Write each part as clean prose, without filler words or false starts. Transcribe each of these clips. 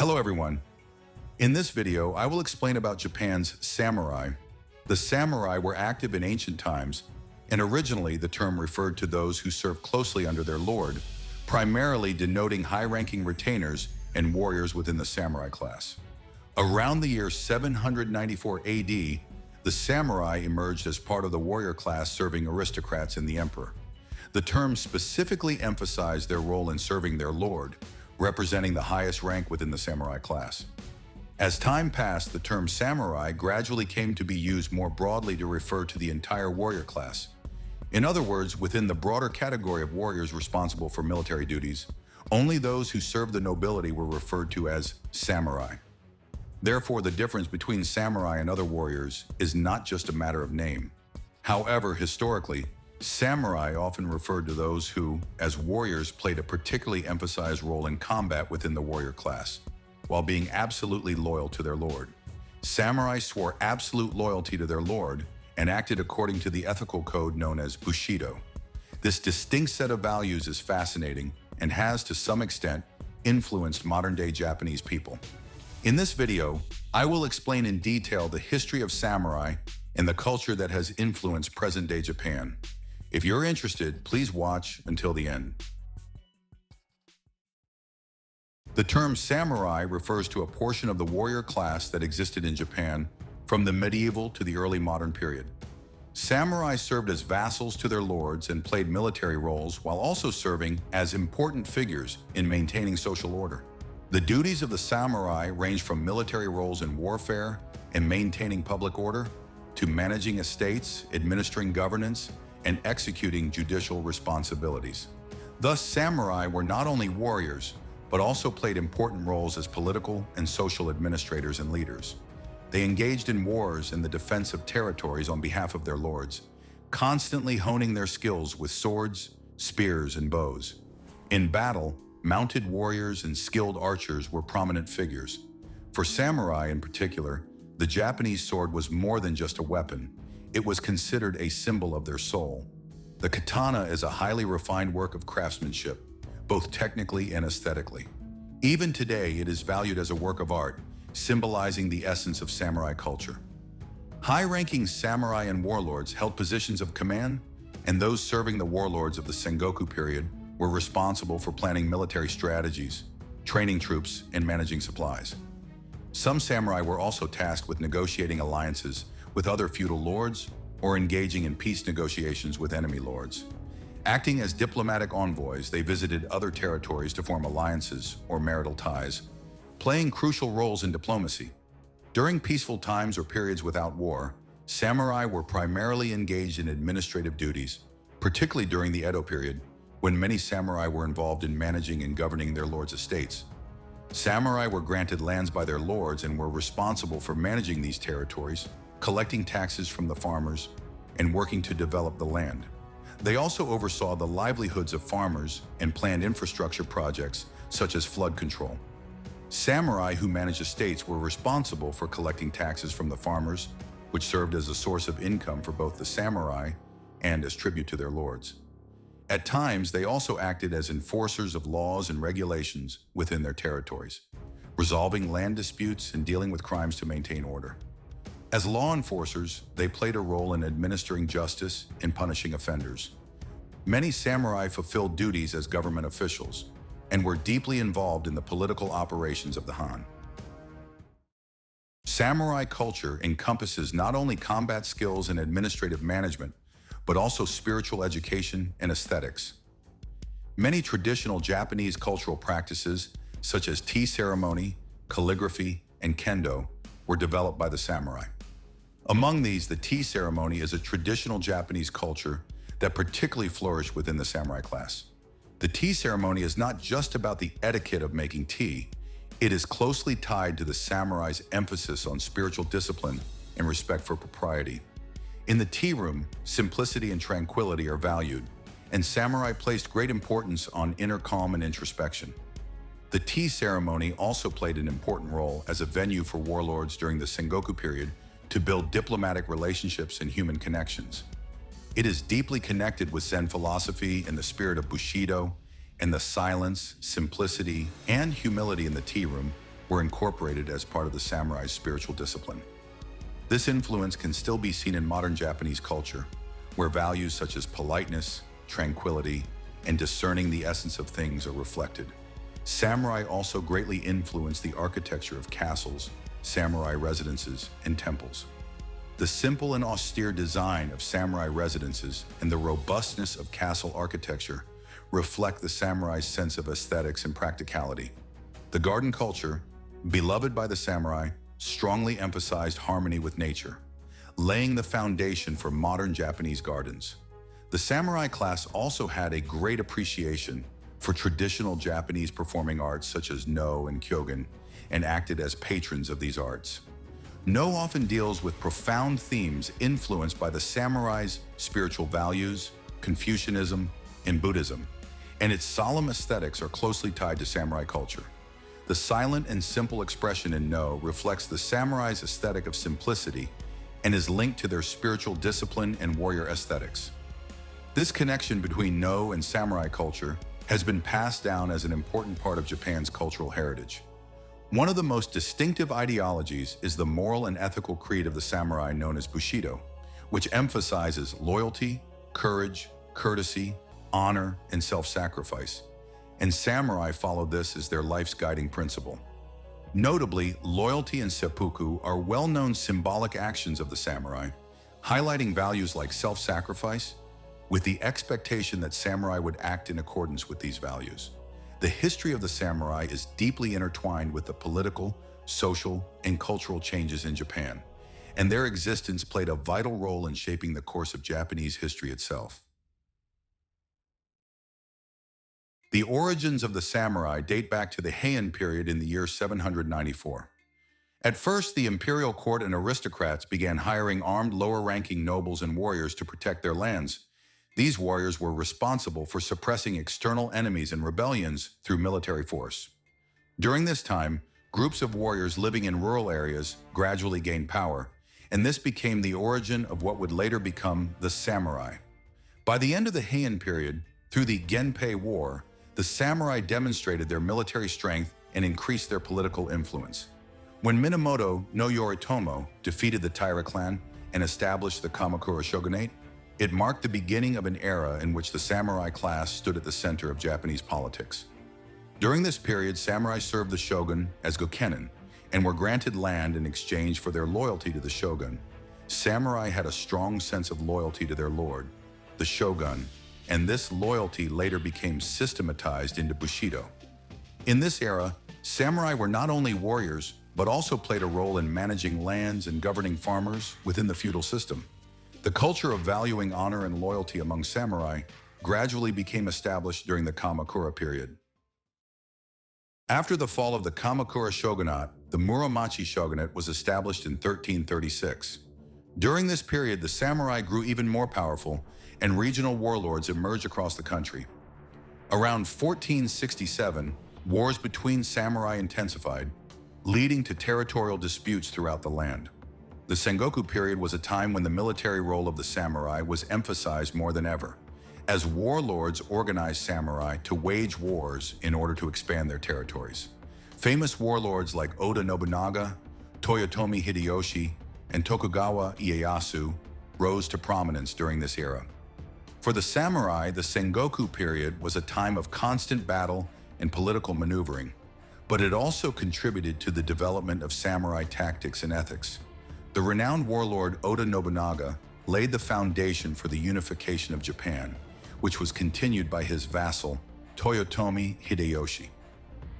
Hello everyone. In this video, I will explain about Japan's samurai. The samurai were active in ancient times, and originally the term referred to those who served closely under their lord, primarily denoting high-ranking retainers and warriors within the samurai class. Around the year 794 AD, the samurai emerged as part of the warrior class serving aristocrats and the emperor. The term specifically emphasized their role in serving their lord, representing the highest rank within the samurai class. As time passed, the term samurai gradually came to be used more broadly to refer to the entire warrior class. In other words, within the broader category of warriors responsible for military duties, only those who served the nobility were referred to as samurai. Therefore, the difference between samurai and other warriors is not just a matter of name. However, historically, samurai often referred to those who, as warriors, played a particularly emphasized role in combat within the warrior class, while being absolutely loyal to their lord. Samurai swore absolute loyalty to their lord and acted according to the ethical code known as Bushido. This distinct set of values is fascinating and has, to some extent, influenced modern-day Japanese people. In this video, I will explain in detail the history of samurai and the culture that has influenced present-day Japan. If you're interested, please watch until the end. The term samurai refers to a portion of the warrior class that existed in Japan from the medieval to the early modern period. Samurai served as vassals to their lords and played military roles while also serving as important figures in maintaining social order. The duties of the samurai ranged from military roles in warfare and maintaining public order to managing estates, administering governance, and executing judicial responsibilities. Thus, samurai were not only warriors, but also played important roles as political and social administrators and leaders. They engaged in wars and the defense of territories on behalf of their lords, constantly honing their skills with swords, spears, and bows. In battle, mounted warriors and skilled archers were prominent figures. For samurai in particular, the Japanese sword was more than just a weapon. It was considered a symbol of their soul. The katana is a highly refined work of craftsmanship, both technically and aesthetically. Even today, it is valued as a work of art, symbolizing the essence of samurai culture. High-ranking samurai and warlords held positions of command, and those serving the warlords of the Sengoku period were responsible for planning military strategies, training troops, and managing supplies. Some samurai were also tasked with negotiating alliances with other feudal lords or engaging in peace negotiations with enemy lords. Acting as diplomatic envoys, they visited other territories to form alliances or marital ties, playing crucial roles in diplomacy. During peaceful times or periods without war, samurai were primarily engaged in administrative duties, particularly during the Edo period, when many samurai were involved in managing and governing their lords' estates. Samurai were granted lands by their lords and were responsible for managing these territories, collecting taxes from the farmers, and working to develop the land. They also oversaw the livelihoods of farmers and planned infrastructure projects such as flood control. Samurai who managed estates were responsible for collecting taxes from the farmers, which served as a source of income for both the samurai and as tribute to their lords. At times, they also acted as enforcers of laws and regulations within their territories, resolving land disputes and dealing with crimes to maintain order. As law enforcers, they played a role in administering justice and punishing offenders. Many samurai fulfilled duties as government officials and were deeply involved in the political operations of the Han. Samurai culture encompasses not only combat skills and administrative management, but also spiritual education and aesthetics. Many traditional Japanese cultural practices, such as tea ceremony, calligraphy, and kendo, were developed by the samurai. Among these, the tea ceremony is a traditional Japanese culture that particularly flourished within the samurai class. The tea ceremony is not just about the etiquette of making tea, it is closely tied to the samurai's emphasis on spiritual discipline and respect for propriety. In the tea room, simplicity and tranquility are valued, and samurai placed great importance on inner calm and introspection. The tea ceremony also played an important role as a venue for warlords during the Sengoku period to build diplomatic relationships and human connections. It is deeply connected with Zen philosophy and the spirit of Bushido, and the silence, simplicity, and humility in the tea room were incorporated as part of the samurai's spiritual discipline. This influence can still be seen in modern Japanese culture, where values such as politeness, tranquility, and discerning the essence of things are reflected. Samurai also greatly influenced the architecture of castles, samurai residences, and temples. The simple and austere design of samurai residences and the robustness of castle architecture reflect the samurai's sense of aesthetics and practicality. The garden culture, beloved by the samurai, strongly emphasized harmony with nature, laying the foundation for modern Japanese gardens. The samurai class also had a great appreciation for traditional Japanese performing arts such as No and Kyogen, and acted as patrons of these arts. No often deals with profound themes influenced by the samurai's spiritual values, Confucianism, and Buddhism, and its solemn aesthetics are closely tied to samurai culture. The silent and simple expression in No reflects the samurai's aesthetic of simplicity and is linked to their spiritual discipline and warrior aesthetics. This connection between No and samurai culture has been passed down as an important part of Japan's cultural heritage. One of the most distinctive ideologies is the moral and ethical creed of the samurai known as Bushido, which emphasizes loyalty, courage, courtesy, honor, and self-sacrifice. And samurai follow this as their life's guiding principle. Notably, loyalty and seppuku are well-known symbolic actions of the samurai, highlighting values like self-sacrifice, with the expectation that samurai would act in accordance with these values. The history of the samurai is deeply intertwined with the political, social, and cultural changes in Japan, and their existence played a vital role in shaping the course of Japanese history itself. The origins of the samurai date back to the Heian period in the year 794. At first, the imperial court and aristocrats began hiring armed lower-ranking nobles and warriors to protect their lands. These warriors were responsible for suppressing external enemies and rebellions through military force. During this time, groups of warriors living in rural areas gradually gained power, and this became the origin of what would later become the samurai. By the end of the Heian period, through the Genpei War, the samurai demonstrated their military strength and increased their political influence. When Minamoto no Yoritomo defeated the Taira clan and established the Kamakura shogunate, it marked the beginning of an era in which the samurai class stood at the center of Japanese politics. During this period, samurai served the shogun as gokenin and were granted land in exchange for their loyalty to the shogun. Samurai had a strong sense of loyalty to their lord, the shogun, and this loyalty later became systematized into Bushido. In this era, samurai were not only warriors, but also played a role in managing lands and governing farmers within the feudal system. The culture of valuing honor and loyalty among samurai gradually became established during the Kamakura period. After the fall of the Kamakura shogunate, the Muromachi shogunate was established in 1336. During this period, the samurai grew even more powerful, and regional warlords emerged across the country. Around 1467, wars between samurai intensified, leading to territorial disputes throughout the land. The Sengoku period was a time when the military role of the samurai was emphasized more than ever, as warlords organized samurai to wage wars in order to expand their territories. Famous warlords like Oda Nobunaga, Toyotomi Hideyoshi, and Tokugawa Ieyasu rose to prominence during this era. For the samurai, the Sengoku period was a time of constant battle and political maneuvering, but it also contributed to the development of samurai tactics and ethics. The renowned warlord Oda Nobunaga laid the foundation for the unification of Japan, which was continued by his vassal, Toyotomi Hideyoshi.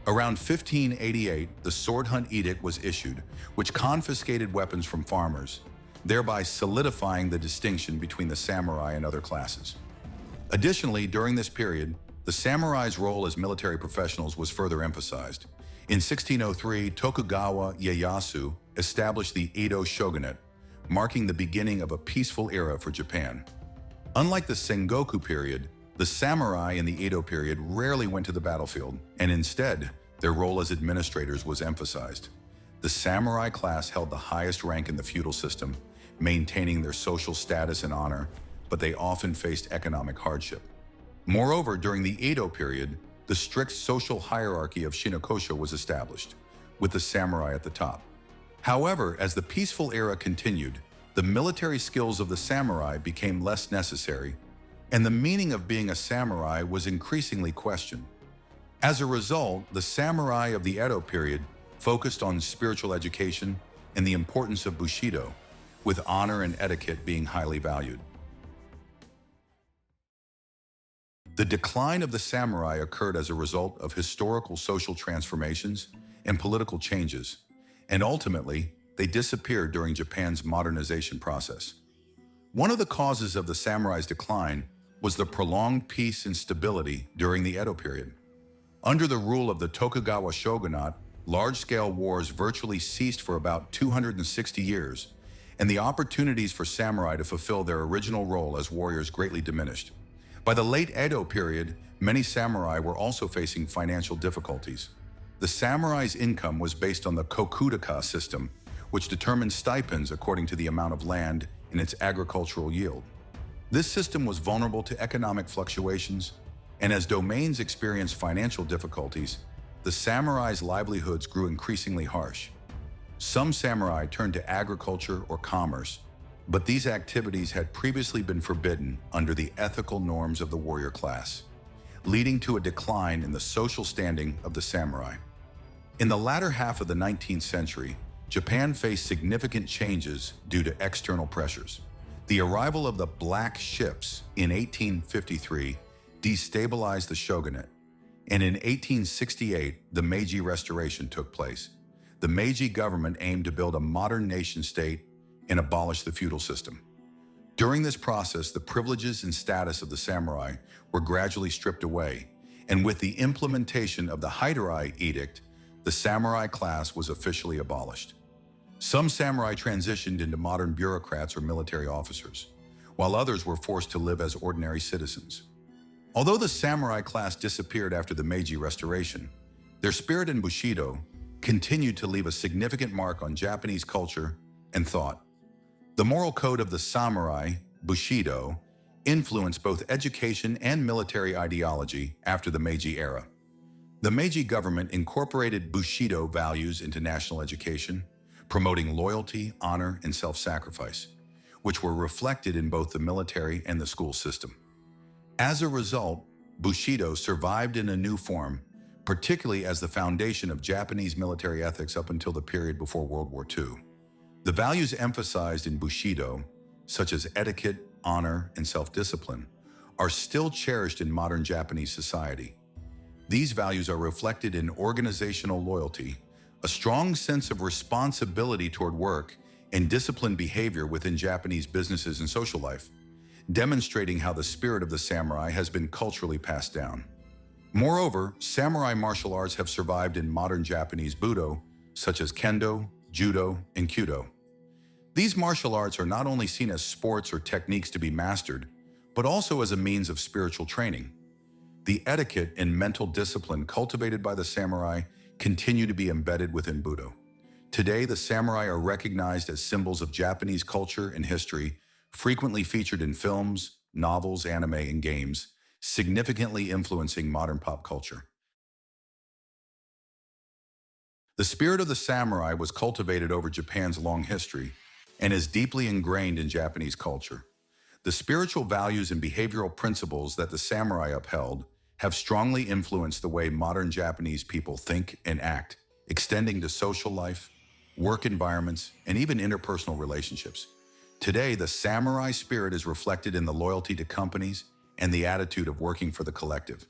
Around 1588, the Sword Hunt Edict was issued, which confiscated weapons from farmers, thereby solidifying the distinction between the samurai and other classes. Additionally, during this period, the samurai's role as military professionals was further emphasized. In 1603, Tokugawa Ieyasu established the Edo shogunate, marking the beginning of a peaceful era for Japan. Unlike the Sengoku period, the samurai in the Edo period rarely went to the battlefield, and instead, their role as administrators was emphasized. The samurai class held the highest rank in the feudal system, maintaining their social status and honor, but they often faced economic hardship. Moreover, during the Edo period, the strict social hierarchy of Shinokosho was established. with the samurai at the top. However, as the peaceful era continued, the military skills of the samurai became less necessary, and the meaning of being a samurai was increasingly questioned. As a result, the samurai of the Edo period focused on spiritual education and the importance of Bushido, with honor and etiquette being highly valued. The decline of the samurai occurred as a result of historical social transformations and political changes, and ultimately, they disappeared during Japan's modernization process. One of the causes of the samurai's decline was the prolonged peace and stability during the Edo period. Under the rule of the Tokugawa shogunate, large-scale wars virtually ceased for about 260 years, and the opportunities for samurai to fulfill their original role as warriors greatly diminished. By the late Edo period, many samurai were also facing financial difficulties. The samurai's income was based on the kokudaka system, which determined stipends according to the amount of land and its agricultural yield. This system was vulnerable to economic fluctuations, and as domains experienced financial difficulties, the samurai's livelihoods grew increasingly harsh. Some samurai turned to agriculture or commerce, but these activities had previously been forbidden under the ethical norms of the warrior class, leading to a decline in the social standing of the samurai. In the latter half of the 19th century, Japan faced significant changes due to external pressures. The arrival of the Black Ships in 1853 destabilized the shogunate, and in 1868, the Meiji Restoration took place. The Meiji government aimed to build a modern nation-state and abolish the feudal system. During this process, the privileges and status of the samurai were gradually stripped away, and with the implementation of the Haidarai Edict, the samurai class was officially abolished. Some samurai transitioned into modern bureaucrats or military officers, while others were forced to live as ordinary citizens. Although the samurai class disappeared after the Meiji Restoration, their spirit in Bushido continued to leave a significant mark on Japanese culture and thought. The moral code of the samurai, Bushido, influenced both education and military ideology after the Meiji era. The Meiji government incorporated Bushido values into national education, promoting loyalty, honor, and self-sacrifice, which were reflected in both the military and the school system. As a result, Bushido survived in a new form, particularly as the foundation of Japanese military ethics up until the period before World War II. The values emphasized in Bushido, such as etiquette, honor, and self-discipline, are still cherished in modern Japanese society. These values are reflected in organizational loyalty, a strong sense of responsibility toward work, and disciplined behavior within Japanese businesses and social life, demonstrating how the spirit of the samurai has been culturally passed down. Moreover, samurai martial arts have survived in modern Japanese Budo, such as kendo, judo, and kyudo. These martial arts are not only seen as sports or techniques to be mastered, but also as a means of spiritual training. The etiquette and mental discipline cultivated by the samurai continue to be embedded within Budo. Today, the samurai are recognized as symbols of Japanese culture and history, frequently featured in films, novels, anime, and games, significantly influencing modern pop culture. The spirit of the samurai was cultivated over Japan's long history and is deeply ingrained in Japanese culture. The spiritual values and behavioral principles that the samurai upheld have strongly influenced the way modern Japanese people think and act, extending to social life, work environments, and even interpersonal relationships. Today, the samurai spirit is reflected in the loyalty to companies and the attitude of working for the collective.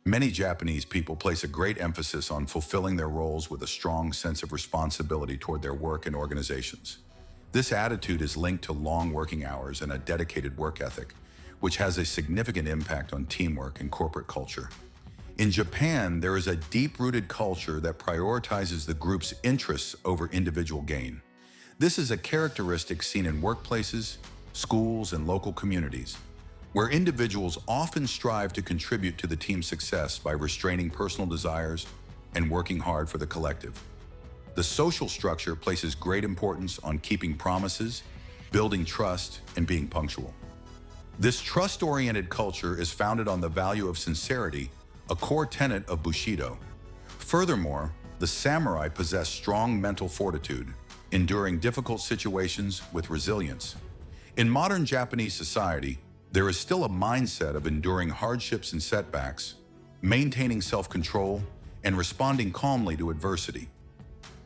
Many Japanese people place a great emphasis on fulfilling their roles with a strong sense of responsibility toward their work and organizations. This attitude is linked to long working hours and a dedicated work ethic, which has a significant impact on teamwork and corporate culture. In Japan, there is a deep-rooted culture that prioritizes the group's interests over individual gain. This is a characteristic seen in workplaces, schools, and local communities, where individuals often strive to contribute to the team's success by restraining personal desires and working hard for the collective. The social structure places great importance on keeping promises, building trust, and being punctual. This trust-oriented culture is founded on the value of sincerity, a core tenet of Bushido. Furthermore, the samurai possessed strong mental fortitude, enduring difficult situations with resilience. In modern Japanese society, there is still a mindset of enduring hardships and setbacks, maintaining self-control, and responding calmly to adversity.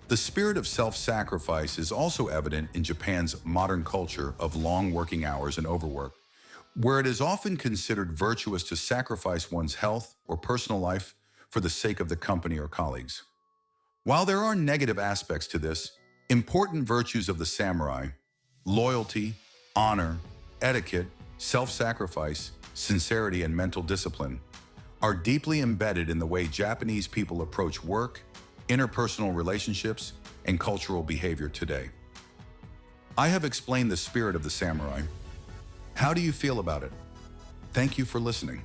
The spirit of self-sacrifice is also evident in Japan's modern culture of long working hours and overwork, where it is often considered virtuous to sacrifice one's health or personal life for the sake of the company or colleagues. While there are negative aspects to this, important virtues of the samurai, loyalty, honor, etiquette, self-sacrifice, sincerity, and mental discipline, are deeply embedded in the way Japanese people approach work, interpersonal relationships, and cultural behavior today. I have explained the spirit of the samurai. How do you feel about it? Thank you for listening.